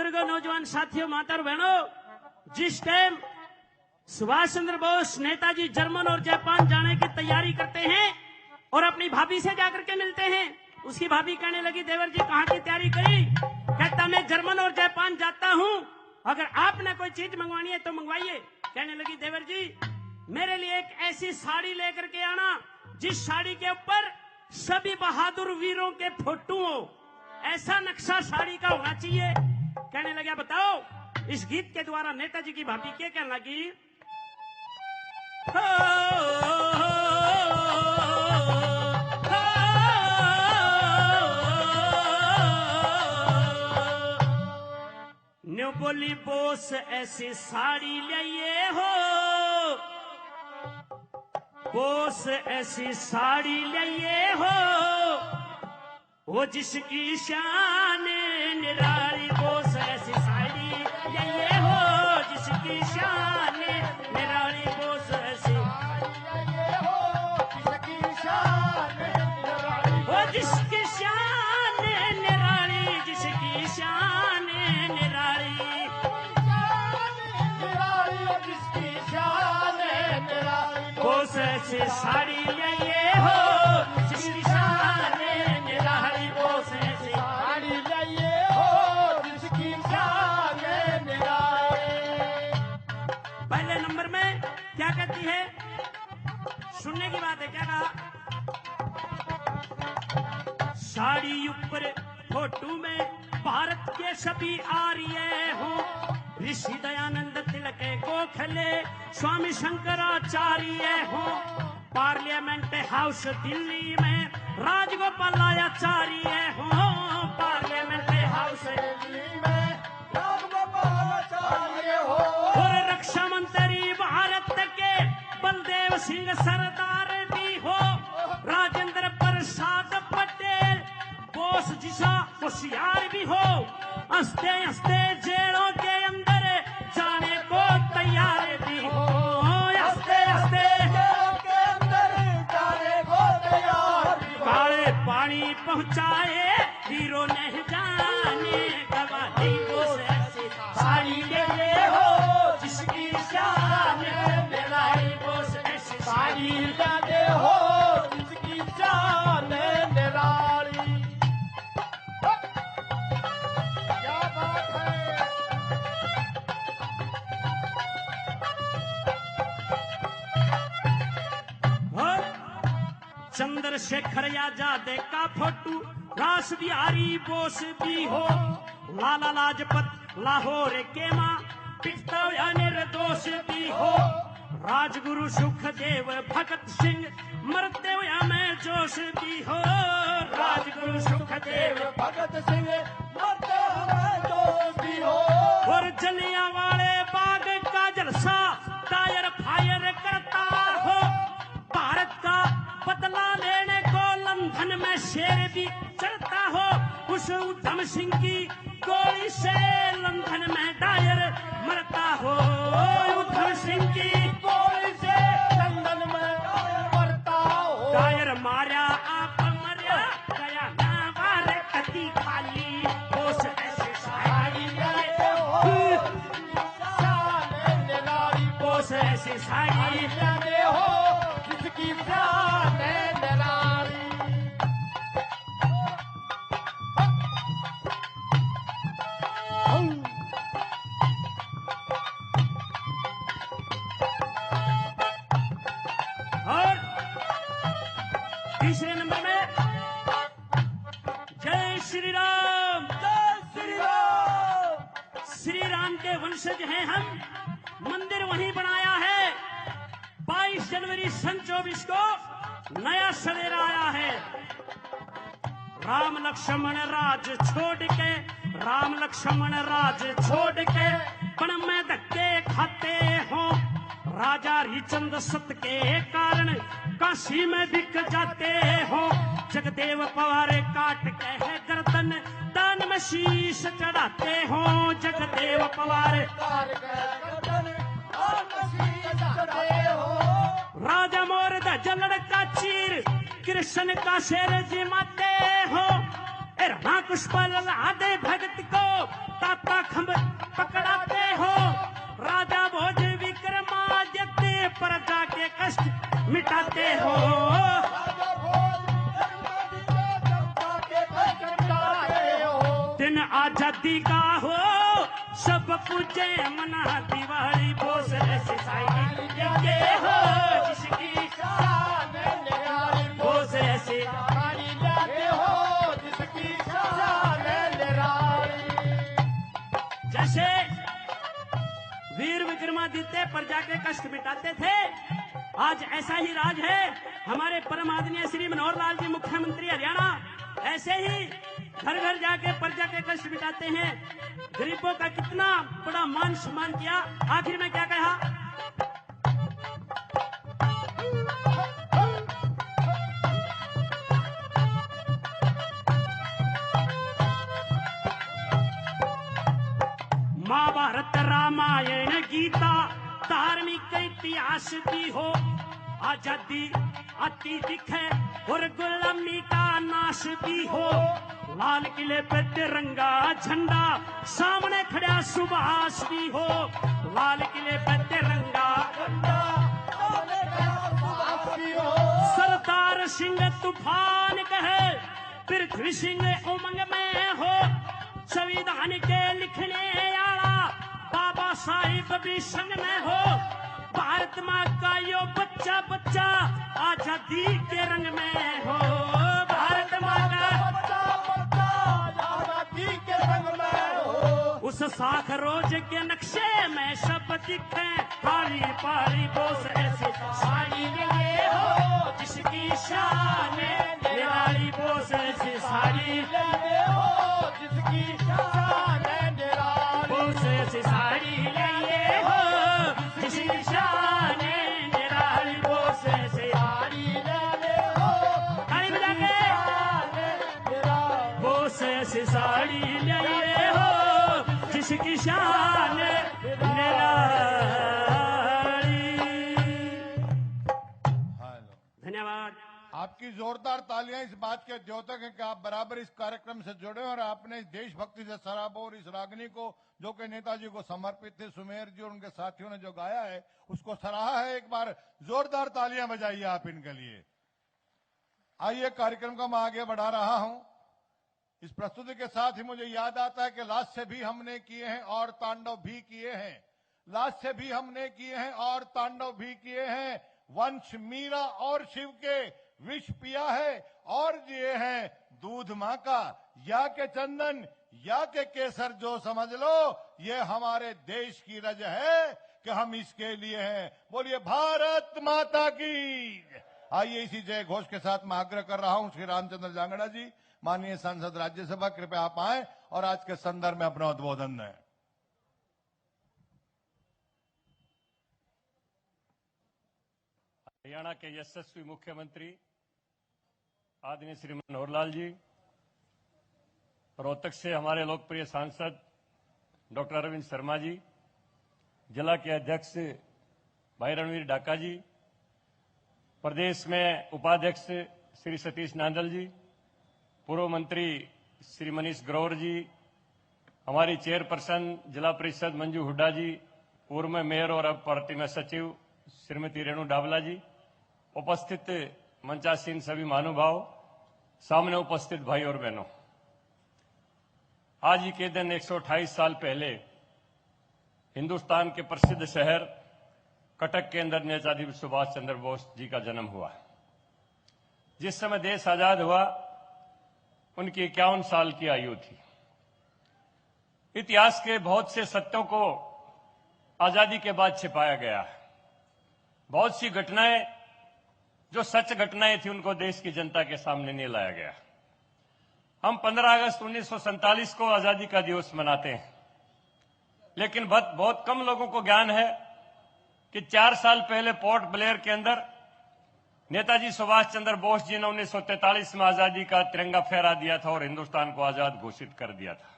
बुजुर्गों, नौजवान साथियों, माता और बहनों, जिस टाइम सुभाष चंद्र बोस नेताजी जर्मन और जापान जाने की तैयारी करते हैं और अपनी भाभी से जाकर के मिलते हैं, उसकी भाभी कहने लगी, देवर जी कहाँ की तैयारी करी? कहता, मैं जर्मन और जापान जाता हूँ, अगर आपने कोई चीज मंगवानी है तो मंगवाइए। कहने लगी, देवर जी मेरे लिए एक ऐसी साड़ी लेकर के आना जिस साड़ी के ऊपर सभी बहादुर वीरों के फोटो हो, ऐसा नक्शा साड़ी का होना चाहिए। कहने लगा, बताओ। इस गीत के द्वारा नेताजी की भाभी क्या कहने लगी, न्यू बोली, बोस ऐसी साड़ी लाइए हो, बोस ऐसी साड़ी लाइए हो, वो जिसकी शान निराली, बोस ऐसी साड़ी लाइए हो, जिसकी शान निराली, बोस ऐसी जिसकी शान निराली, वो जिसकी शान निराली, जिसकी शान निराली, जिसकी शान निराली, बोस ऐसी साड़ी लाइए हो, जिसकी शान निराली, बोस ऐसी साड़ी लाइए हो, जिसकी शान निराली। पहले नंबर में क्या कहती है, सुनने की बात है, क्या कहा, साड़ी ऊपर फोटो में भारत के सभी आर्य हो, ऋषि दयानंद तिलक गोखले, स्वामी शंकराचार्य हो, पार्लियामेंट हाउस दिल्ली में राजगोपालाचार्य हो, पार्लियामेंट हाउस दिल्ली में राजगोपालाचार्य हो, और रक्षा मंत्री भारत के बलदेव सिंह सरदार भी हो, राजेंद्र प्रसाद पटेल बोस जिसा होशियार भी हो, हंसते हंसते जेलों के अंदर जाने को तैयार भी हो, हंसते हंसते जेलों के अंदर जाने को तैयार भी हो, काले पानी पहुंचाए वीरों ने जाने गवाही, बोस ऐसी साड़ी ले हो, जिसकी शान निराली, बोस ऐसी साड़ी ले हो, जिसकी शान निराली। क्या बात है। चंद्रशेखर आजाद का फोटो, रास बिहारी बोस भी हो, लाला लाजपत लाहौर के मां पिटता हुआ निर्दोष भी हो, राजगुरु सुखदेव भगत सिंह मरते हुए में जोश भी हो, राजगुरु सुखदेव भगत सिंह मरते हुए जोश भी हो, और जलियांवाले बाग का जलसा टायर फायर करता हो, भारत का बदला लेने को लंदन में शेर भी चढ़ता हो, उस उधम सिंह की गोली से लंदन में टायर मरता हो, उधम सिंह की गोली से लंदन में टायर मरता हो, टायर मारा आप मरिया गया ना वारे कती खाली, बोस ऐसी साड़ी लाए हो, शान निराली, बोस ऐसी साड़ी लाए हो, जिसकी शान निराली। और तीसरे नंबर में जय श्री राम, जय श्री राम। श्री राम के वंशज हैं हम, मंदिर वहीं बनाया है, 22 जनवरी सन 24 को नया सवेरा आया है, राम लक्ष्मण राज छोड़ के, राम लक्ष्मण राज छोड़ के पण में धक्के खाते हो, राजा हरिचंद सत के कारण काशी में बिक जाते हो, जगदेव पवार काट के है गर्दन दान में शीश चढ़ाते हो, जगदेव पवार काट के गर्दन दान में शीश चढ़ाते हो, राजा मोर ध्वज लड़का चीर कृष्ण का शेर जिमाते हो, हाँ कुशपल आधे भगत को ताता खंभ पकड़ाते हो। राजा भोज विक्रमादित्य प्रजा के कष्ट मिटाते हो। दिन आजादी का हो सब पूजे मना दिवाली बोस ऐसी साई लेके हो जिसकी शान निराली बोस ऐसी साई लेके हो जिसकी शान निराली। जैसे वीर विक्रमादित्य प्रजा के कष्ट मिटाते थे, आज ऐसा ही राज है हमारे परम आदरणीय श्री मनोहर लाल जी मुख्यमंत्री हरियाणा। ऐसे ही घर घर जाके प्रजा के कष्ट मिटाते हैं। गरीबों का कितना बड़ा मान सम्मान किया। आखिर में क्या कहा, महाभारत रामायण गीता धार्मिक इतिहास भी हो। आजादी आती दिखे और गुलामी का नाश भी हो। लाल किले पे तिरंगा झंडा सामने खड़ा सुभाष भी हो। लाल किले पे तिरंगा झंडा सामने खड़ा सुभाष भी हो। सरदार सिंह तूफान कहे पृथ्वी सिंह उमंग में हो। संविधान के लिखने आला बाबा साहिब भी संग में हो। भारत माँ का यो बच्चा बच्चा आजादी के रंग में हो। भारत माँ का बच्चा बच्चा आजादी के रंग में हो। उस साख रोज के नक्शे में सब दिखे पारी पारी बोस ऐसी साड़ी लिए हो जिसकी शान निराली बोस ऐसी साड़ी लिए हो जिसकी शान निराली बोस ऐसी साड़ी लिए हो जिसकी शान निराली बोस ऐसी साड़ी लिए हो। ताली बजा के बोस ऐसी साड़ी लिए हो जिसकी शान निराली। धन्यवाद। आपकी जोरदार तालियां इस बात के द्योतक है कि आप बराबर इस कार्यक्रम से जुड़े और आपने इस देशभक्ति से सराबोर इस रागनी को जो कि नेताजी को समर्पित थे, सुमेर जी और उनके साथियों ने जो गाया है उसको सराहा है। एक बार जोरदार तालियां बजाइए आप इनके लिए। आइए कार्यक्रम को मैं आगे बढ़ा रहा हूं। इस प्रस्तुति के साथ ही मुझे याद आता है कि लास्य भी हमने किए हैं और तांडव भी किए हैं। लास्य भी हमने किए हैं और तांडव भी किए हैं। वंश मीरा और शिव के विष पिया है और जिए हैं दूध माँ का। या के चंदन या के केसर जो समझ लो, ये हमारे देश की रज है कि हम इसके लिए हैं। बोलिए भारत माता की। आइए इसी जय घोष के साथ मैं आग्रह कर रहा हूं श्री रामचंद्र जांगड़ा जी, माननीय सांसद राज्यसभा, कृपया आप आए और आज के संदर्भ में अपना उद्बोधन दें। हरियाणा के यशस्वी मुख्यमंत्री आदरणीय श्री मनोहर लाल जी, रोहतक से हमारे लोकप्रिय सांसद डॉक्टर अरविंद शर्मा जी, जिला के अध्यक्ष भाई रणवीर डाका जी, प्रदेश में उपाध्यक्ष श्री सतीश नांदल जी, पूर्व मंत्री श्री मनीष ग्रोवर जी, हमारी चेयरपर्सन जिला परिषद मंजू हुड्डा जी, पूर्व में मेयर और अब पार्टी में सचिव श्रीमती रेणु डावला जी, उपस्थित मंचासीन सभी महानुभाव, सामने उपस्थित भाई और बहनों, आज ही के दिन 128 साल पहले हिंदुस्तान के प्रसिद्ध शहर कटक के अंदर नेताजी सुभाष चंद्र बोस जी का जन्म हुआ। जिस समय देश आजाद हुआ उनकी 51 साल की आयु थी। इतिहास के बहुत से सत्यों को आजादी के बाद छिपाया गया है। बहुत सी घटनाएं जो सच घटनाएं थी उनको देश की जनता के सामने नहीं लाया गया। हम 15 अगस्त 1947 को आजादी का दिवस मनाते हैं, लेकिन बहुत कम लोगों को ज्ञान है कि 4 साल पहले पोर्ट ब्लेयर के अंदर नेताजी सुभाष चंद्र बोस जी ने 1943 में आजादी का तिरंगा फहरा दिया था और हिंदुस्तान को आजाद घोषित कर दिया था।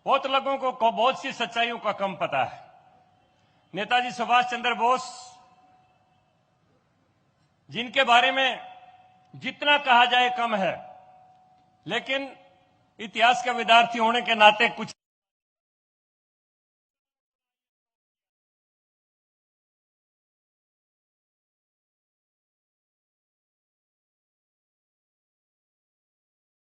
बहुत लोगों को बहुत सी सच्चाइयों का कम पता है। नेताजी सुभाष चंद्र बोस जिनके बारे में जितना कहा जाए कम है, लेकिन इतिहास का विद्यार्थी होने के नाते कुछ